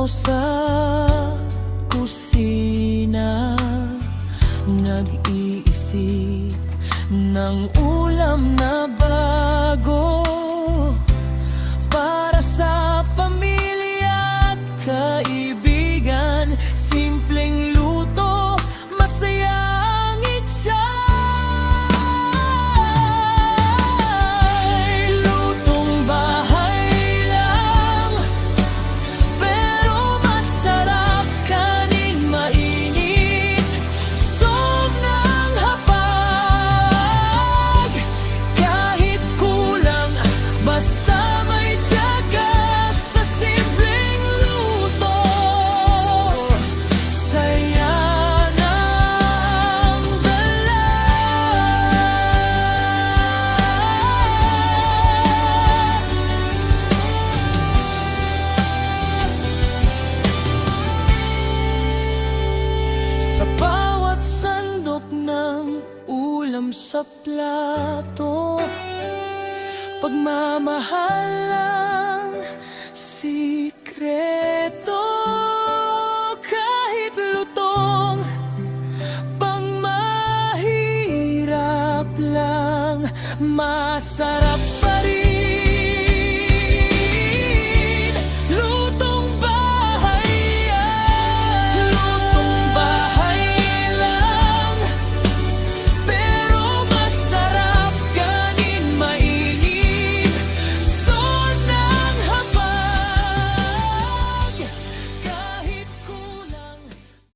araw sa kusina, nag-iisip ng ulam na bago para sa pamilya at kaibigan. Simpleng luto, masaya ang itsay. Lutong bahay lang, pero masarap kanin mainit. Sog ng hapag, kahit kulang, basta may tiyaga. Sa simpleng luto, saya ng dala. Sa bawat sandok ng ulam sa plato, pagmamahal ang sikreto. Kahit lutong pang mahirap lang, masarap